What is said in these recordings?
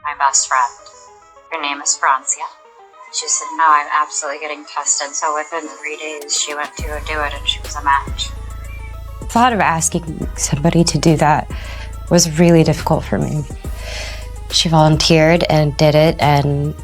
my best friend. Her name is Francia. She said, no, I'm absolutely getting tested. So within 3 days, she went to go do it, and she was a match. The thought of asking somebody to do that was really difficult for me. She volunteered and did it, and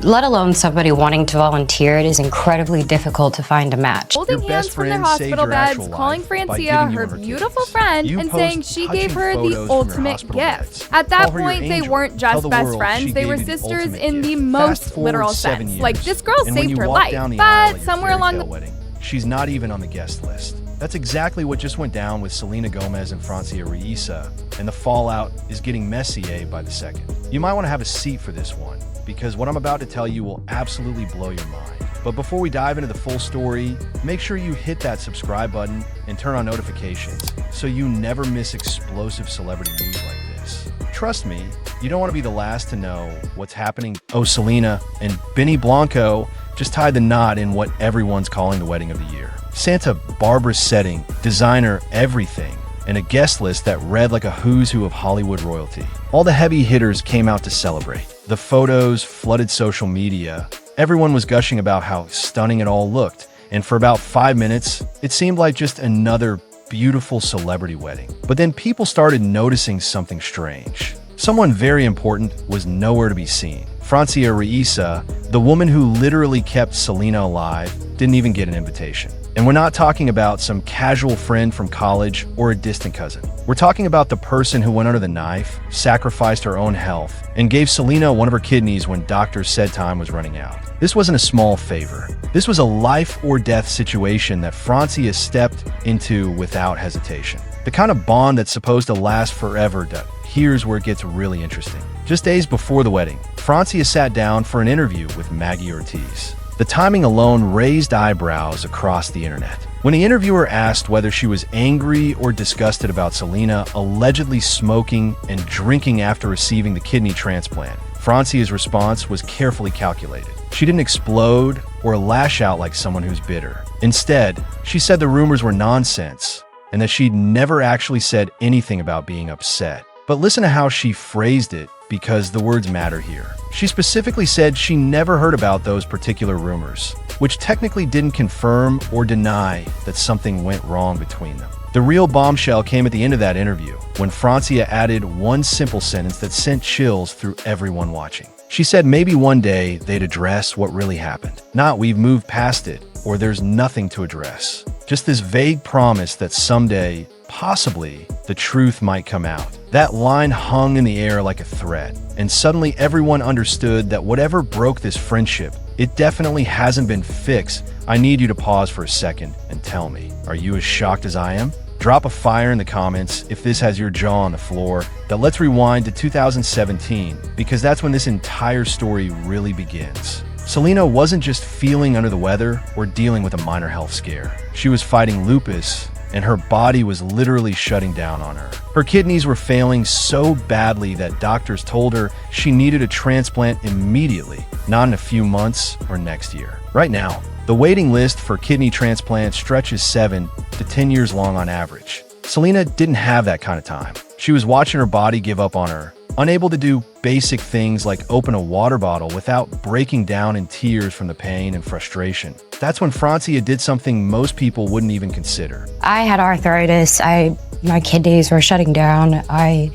let alone somebody wanting to volunteer, it is incredibly difficult to find a match. Holding hands from their hospital beds, calling Francia her beautiful friend, and saying she gave her the ultimate gift. At that point, they weren't just best friends, they were sisters in the most literal sense. Like, this girl saved her life, but somewhere along the wedding, she's not even on the guest list. That's exactly what just went down with Selena Gomez and Francia Reisa, and the fallout is getting messy by the second. You might want to have a seat for this one, because what I'm about to tell you will absolutely blow your mind. But before we dive into the full story, make sure you hit that subscribe button and turn on notifications so you never miss explosive celebrity news like this. Trust me, you don't want to be the last to know what's happening. Oh, Selena and Benny Blanco just tied the knot in what everyone's calling the wedding of the year. Santa Barbara setting, designer everything, and a guest list that read like a who's who of Hollywood royalty. All the heavy hitters came out to celebrate. The photos flooded social media. Everyone was gushing about how stunning it all looked. And for about 5 minutes, it seemed like just another beautiful celebrity wedding. But then people started noticing something strange. Someone very important was nowhere to be seen. Francia Reisa, the woman who literally kept Selena alive, didn't even get an invitation. And we're not talking about some casual friend from college or a distant cousin. We're talking about the person who went under the knife, sacrificed her own health, and gave Selena one of her kidneys when doctors said time was running out. This wasn't a small favor. This was a life or death situation that Francia stepped into without hesitation. The kind of bond that's supposed to last forever. Here's where it gets really interesting. Just days before the wedding, Francia sat down for an interview with Maggie Ortiz. The timing alone raised eyebrows across the internet. When the interviewer asked whether she was angry or disgusted about Selena allegedly smoking and drinking after receiving the kidney transplant, Francia's response was carefully calculated. She didn't explode or lash out like someone who's bitter. Instead, she said the rumors were nonsense and that she'd never actually said anything about being upset. But listen to how she phrased it, because the words matter here. She specifically said she never heard about those particular rumors, which technically didn't confirm or deny that something went wrong between them. The real bombshell came at the end of that interview, when Francia added one simple sentence that sent chills through everyone watching. She said maybe one day they'd address what really happened. Not we've moved past it, or there's nothing to address. Just this vague promise that someday, possibly, the truth might come out. That line hung in the air like a threat, and suddenly everyone understood that whatever broke this friendship, it definitely hasn't been fixed. I need you to pause for a second and tell me, are you as shocked as I am? Drop a fire in the comments if this has your jaw on the floor. But let's rewind to 2017, because that's when this entire story really begins. Selena wasn't just feeling under the weather or dealing with a minor health scare. She was fighting lupus, and her body was literally shutting down on her. Her kidneys were failing so badly that doctors told her she needed a transplant immediately, not in a few months or next year. Right now, the waiting list for kidney transplants stretches 7 to 10 years long on average. Selena didn't have that kind of time. She was watching her body give up on her, unable to do basic things like open a water bottle without breaking down in tears from the pain and frustration. That's when Francia did something most people wouldn't even consider. I had arthritis. My kidneys were shutting down. My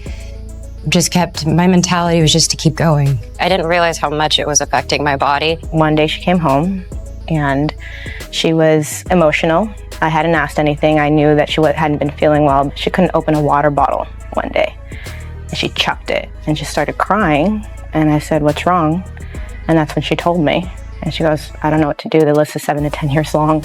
mentality was just to keep going. I didn't realize how much it was affecting my body. One day she came home and she was emotional. I hadn't asked anything. I knew that she hadn't been feeling well, but she couldn't open a water bottle one day. And she chucked it and she started crying. And I said, "What's wrong?" And that's when she told me. And she goes, "I don't know what to do. The list is 7 to 10 years long."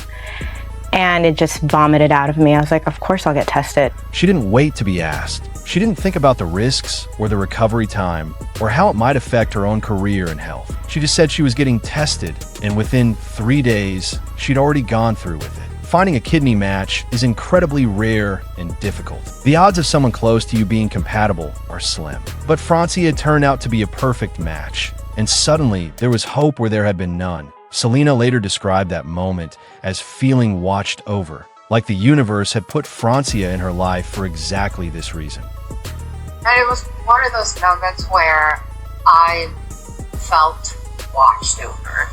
And it just vomited out of me. I was like, of course I'll get tested. She didn't wait to be asked. She didn't think about the risks or the recovery time or how it might affect her own career and health. She just said she was getting tested, and within 3 days, she'd already gone through with it. Finding a kidney match is incredibly rare and difficult. The odds of someone close to you being compatible are slim. But Francia turned out to be a perfect match, and suddenly there was hope where there had been none. Selena later described that moment as feeling watched over, like the universe had put Francia in her life for exactly this reason. And it was one of those moments where I I felt watched over.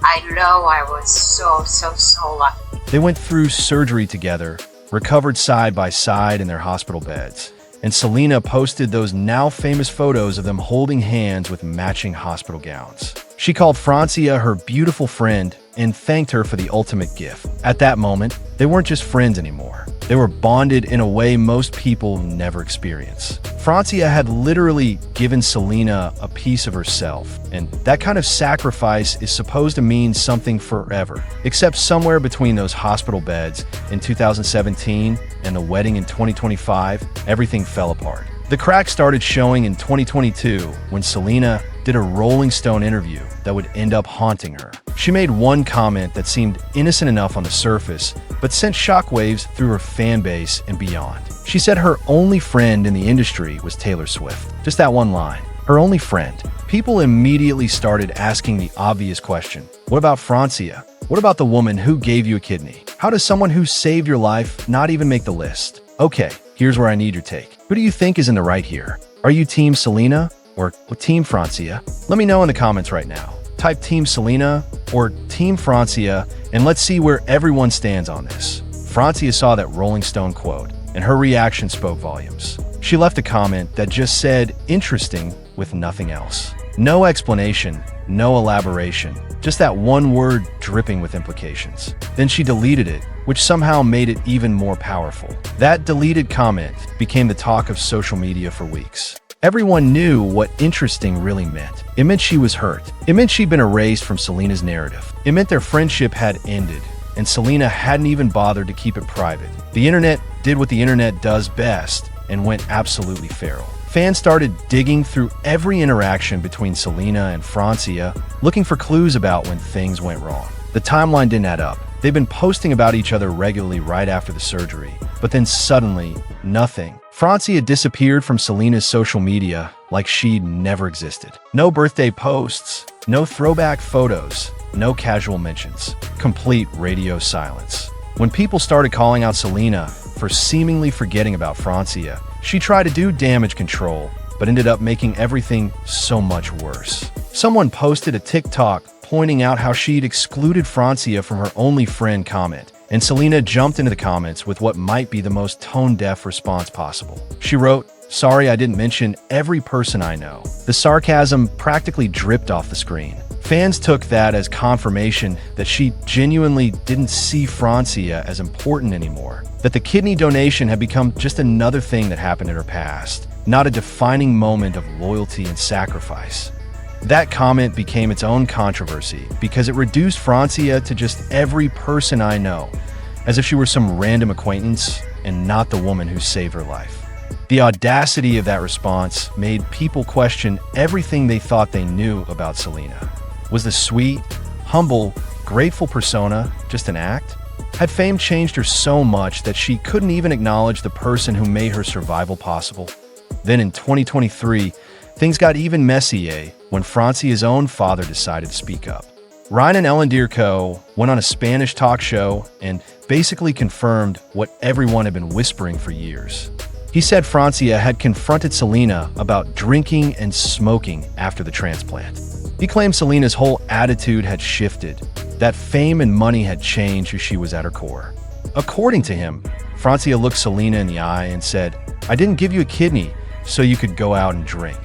I know I was so lucky. They went through surgery together, recovered side by side in their hospital beds, and Selena posted those now famous photos of them holding hands with matching hospital gowns. She called Francia her beautiful friend and thanked her for the ultimate gift. At that moment, they weren't just friends anymore. They were bonded in a way most people never experience. Francia had literally given Selena a piece of herself, and that kind of sacrifice is supposed to mean something forever. Except somewhere between those hospital beds in 2017 and the wedding in 2025, everything fell apart. The cracks started showing in 2022 when Selena did a Rolling Stone interview that would end up haunting her. She made one comment that seemed innocent enough on the surface, but sent shockwaves through her fan base and beyond. She said her only friend in the industry was Taylor Swift. Just that one line. Her only friend. People immediately started asking the obvious question. What about Francia? What about the woman who gave you a kidney? How does someone who saved your life not even make the list? Okay, here's where I need your take. Who do you think is in the right here? Are you Team Selena or Team Francia? Let me know in the comments right now. Type Team Selena or Team Francia, and let's see where everyone stands on this. Francia saw that Rolling Stone quote, and her reaction spoke volumes. She left a comment that just said, interesting, with nothing else. No explanation, no elaboration, just that one word dripping with implications. Then she deleted it, which somehow made it even more powerful. That deleted comment became the talk of social media for weeks. Everyone knew what interesting really meant. It meant she was hurt. It meant she'd been erased from Selena's narrative. It meant their friendship had ended, and Selena hadn't even bothered to keep it private. The internet did what the internet does best and went absolutely feral. Fans started digging through every interaction between Selena and Francia, looking for clues about when things went wrong. The timeline didn't add up. They've been posting about each other regularly right after the surgery, but then suddenly, nothing. Francia disappeared from Selena's social media like she'd never existed. No birthday posts, no throwback photos, no casual mentions. Complete radio silence. When people started calling out Selena for seemingly forgetting about Francia, she tried to do damage control, but ended up making everything so much worse. Someone posted a TikTok pointing out how she'd excluded Francia from her only friend comment, and Selena jumped into the comments with what might be the most tone-deaf response possible. She wrote, "Sorry I didn't mention every person I know." The sarcasm practically dripped off the screen. Fans took that as confirmation that she genuinely didn't see Francia as important anymore, that the kidney donation had become just another thing that happened in her past, not a defining moment of loyalty and sacrifice. That comment became its own controversy because it reduced Francia to just every person I know, as if she were some random acquaintance and not the woman who saved her life. The audacity of that response made people question everything they thought they knew about Selena. Was the sweet, humble, grateful persona just an act? Had fame changed her so much that she couldn't even acknowledge the person who made her survival possible? Then in 2023, things got even messier when Francia's own father decided to speak up. Ryan and Ellen Dierko went on a Spanish talk show and basically confirmed what everyone had been whispering for years. He said Francia had confronted Selena about drinking and smoking after the transplant. He claimed Selena's whole attitude had shifted, that fame and money had changed who she was at her core. According to him, Francia looked Selena in the eye and said, "I didn't give you a kidney so you could go out and drink."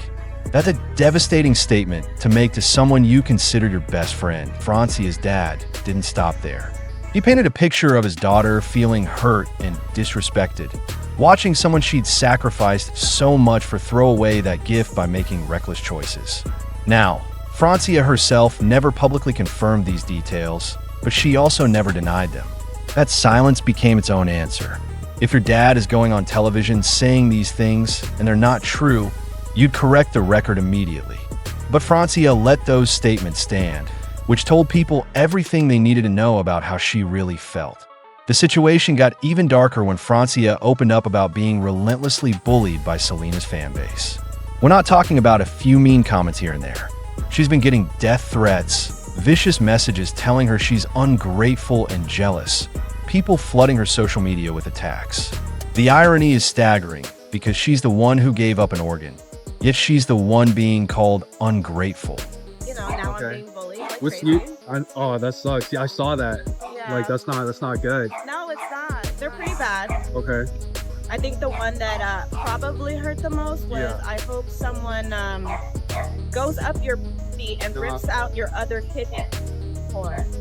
That's a devastating statement to make to someone you considered your best friend. Francia's dad didn't stop there. He painted a picture of his daughter feeling hurt and disrespected, watching someone she'd sacrificed so much for throw away that gift by making reckless choices. Now, Francia herself never publicly confirmed these details, but she also never denied them. That silence became its own answer. If your dad is going on television saying these things and they're not true, you'd correct the record immediately. But Francia let those statements stand, which told people everything they needed to know about how she really felt. The situation got even darker when Francia opened up about being relentlessly bullied by Selena's fan base. We're not talking about a few mean comments here and there. She's been getting death threats, vicious messages telling her she's ungrateful and jealous, people flooding her social media with attacks. The irony is staggering because she's the one who gave up an organ. yet she's the one being called ungrateful. You know, now I'm being bullied like What's crazy. oh, that sucks. Yeah, I saw that. Yeah. Like, that's not good. No, it's not. They're pretty bad. Okay. I think the one that probably hurt the most was, Yeah. I hope someone goes up your feet and rips out your other kidney.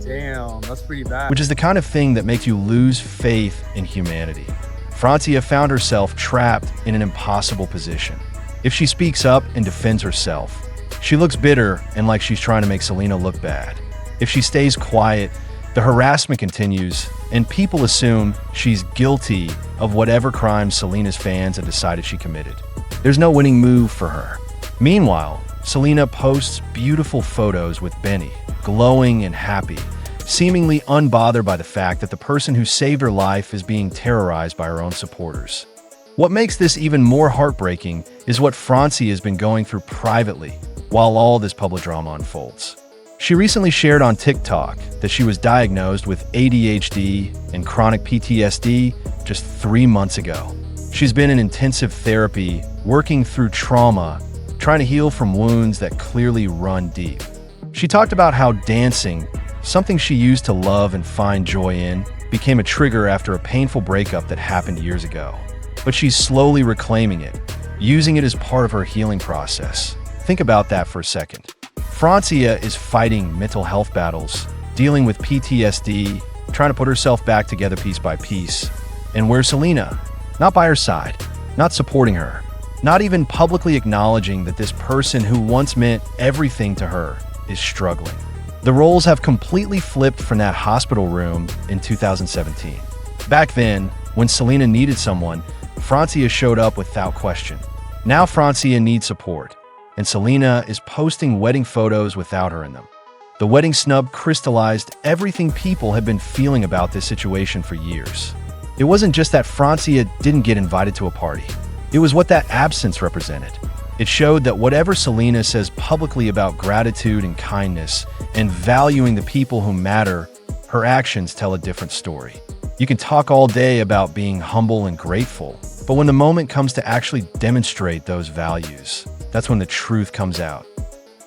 Damn, that's pretty bad. Which is the kind of thing that makes you lose faith in humanity. Francia found herself trapped in an impossible position. If she speaks up and defends herself, she looks bitter and like she's trying to make Selena look bad. If she stays quiet, the harassment continues, and people assume she's guilty of whatever crime Selena's fans have decided she committed. There's no winning move for her. Meanwhile, Selena posts beautiful photos with Benny, glowing and happy, seemingly unbothered by the fact that the person who saved her life is being terrorized by her own supporters. What makes this even more heartbreaking is what Francia has been going through privately while all this public drama unfolds. She recently shared on TikTok that she was diagnosed with ADHD and chronic PTSD just 3 months ago. She's been in intensive therapy, working through trauma, trying to heal from wounds that clearly run deep. She talked about how dancing, something she used to love and find joy in, became a trigger after a painful breakup that happened years ago. But she's slowly reclaiming it, using it as part of her healing process. Think about that for a second. Francia is fighting mental health battles, dealing with PTSD, trying to put herself back together piece by piece. And where's Selena? Not by her side, not supporting her, not even publicly acknowledging that this person who once meant everything to her is struggling. The roles have completely flipped from that hospital room in 2017. Back then, when Selena needed someone, Francia showed up without question. Now Francia needs support, and Selena is posting wedding photos without her in them. The wedding snub crystallized everything people had been feeling about this situation for years. It wasn't just that Francia didn't get invited to a party. It was what that absence represented. It showed that whatever Selena says publicly about gratitude and kindness and valuing the people who matter, her actions tell a different story. You can talk all day about being humble and grateful, but when the moment comes to actually demonstrate those values, that's when the truth comes out.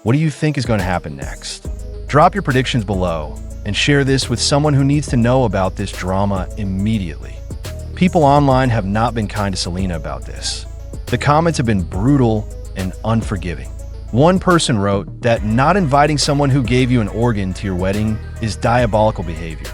What do you think is going to happen next? Drop your predictions below and share this with someone who needs to know about this drama immediately. People online have not been kind to Selena about this. The comments have been brutal and unforgiving. One person wrote that not inviting someone who gave you an organ to your wedding is diabolical behavior,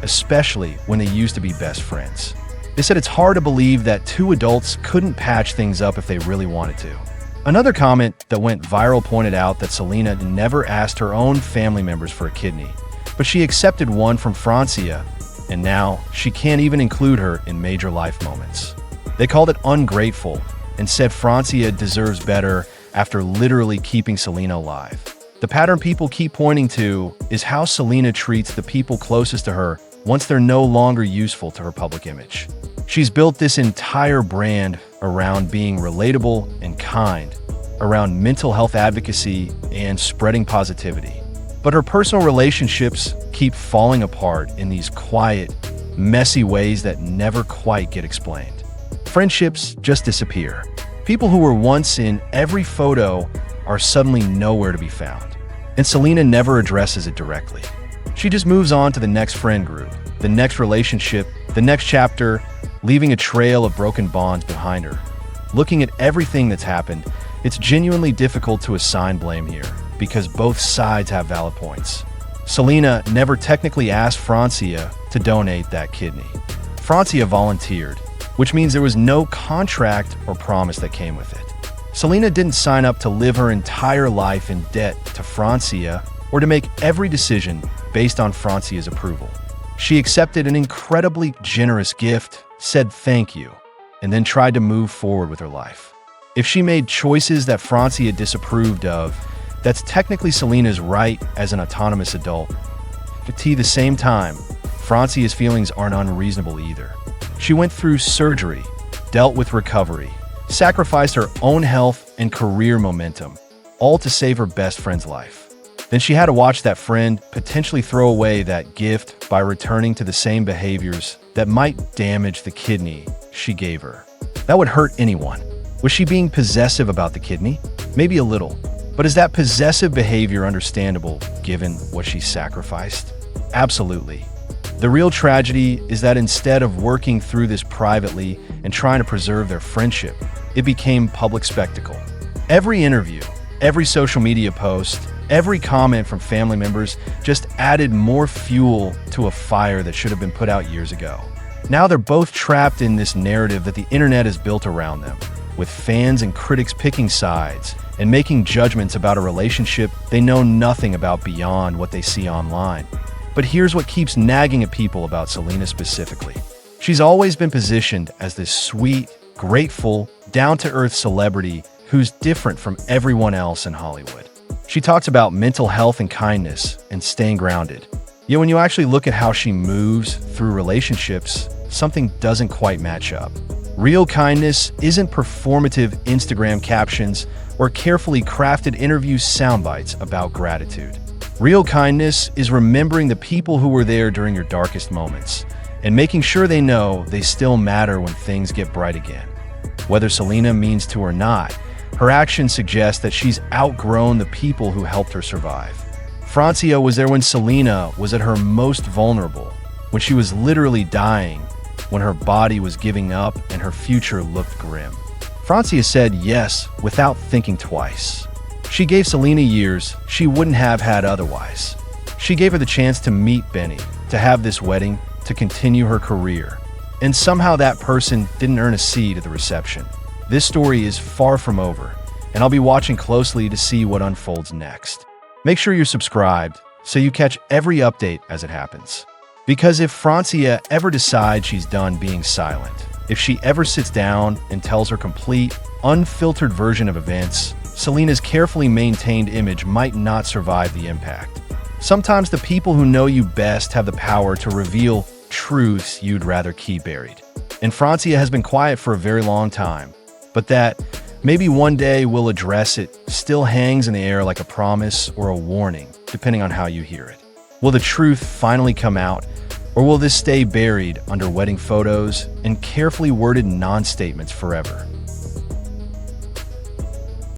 especially when they used to be best friends. They said it's hard to believe that two adults couldn't patch things up if they really wanted to. Another comment that went viral pointed out that Selena never asked her own family members for a kidney, but she accepted one from Francia, and now she can't even include her in major life moments. They called it ungrateful and said Francia deserves better after literally keeping Selena alive. The pattern people keep pointing to is how Selena treats the people closest to her once they're no longer useful to her public image. She's built this entire brand around being relatable and kind, around mental health advocacy and spreading positivity. But her personal relationships keep falling apart in these quiet, messy ways that never quite get explained. Friendships just disappear. People who were once in every photo are suddenly nowhere to be found. And Selena never addresses it directly. She just moves on to the next friend group, the next relationship, the next chapter, leaving a trail of broken bonds behind her. Looking at everything that's happened, it's genuinely difficult to assign blame here, because both sides have valid points. Selena never technically asked Francia to donate that kidney. Francia volunteered, which means there was no contract or promise that came with it. Selena didn't sign up to live her entire life in debt to Francia or to make every decision based on Francia's approval. She accepted an incredibly generous gift, said thank you, and then tried to move forward with her life. If she made choices that Francia disapproved of, that's technically Selena's right as an autonomous adult. But at the same time, Francia's feelings aren't unreasonable either. She went through surgery, dealt with recovery, sacrificed her own health and career momentum, all to save her best friend's life. Then she had to watch that friend potentially throw away that gift by returning to the same behaviors that might damage the kidney she gave her. That would hurt anyone, Was she being possessive about the kidney? Maybe a little. But is that possessive behavior understandable given what she sacrificed? Absolutely. The real tragedy is that instead of working through this privately and trying to preserve their friendship, it became public spectacle. Every interview, every social media post, every comment from family members just added more fuel to a fire that should have been put out years ago. Now they're both trapped in this narrative that the internet has built around them, with fans and critics picking sides and making judgments about a relationship they know nothing about beyond what they see online. But here's what keeps nagging at people about Selena specifically. She's always been positioned as this sweet, grateful, down-to-earth celebrity who's different from everyone else in Hollywood. She talks about mental health and kindness and staying grounded. Yet when you actually look at how she moves through relationships, something doesn't quite match up. Real kindness isn't performative Instagram captions or carefully crafted interview soundbites about gratitude. Real kindness is remembering the people who were there during your darkest moments and making sure they know they still matter when things get bright again. Whether Selena means to or not, her actions suggest that she's outgrown the people who helped her survive. Francia was there when Selena was at her most vulnerable, when she was literally dying, when her body was giving up and her future looked grim. Francia said yes without thinking twice. She gave Selena years she wouldn't have had otherwise. She gave her the chance to meet Benny, to have this wedding, to continue her career. And somehow that person didn't earn a seat at the reception. This story is far from over, and I'll be watching closely to see what unfolds next. Make sure you're subscribed so you catch every update as it happens. Because if Francia ever decides she's done being silent, if she ever sits down and tells her complete, unfiltered version of events, Selena's carefully maintained image might not survive the impact. Sometimes the people who know you best have the power to reveal truths you'd rather keep buried. And Francia has been quiet for a very long time, but that maybe one day we'll address it still hangs in the air like a promise or a warning, depending on how you hear it. Will the truth finally come out, or will this stay buried under wedding photos and carefully worded non-statements forever?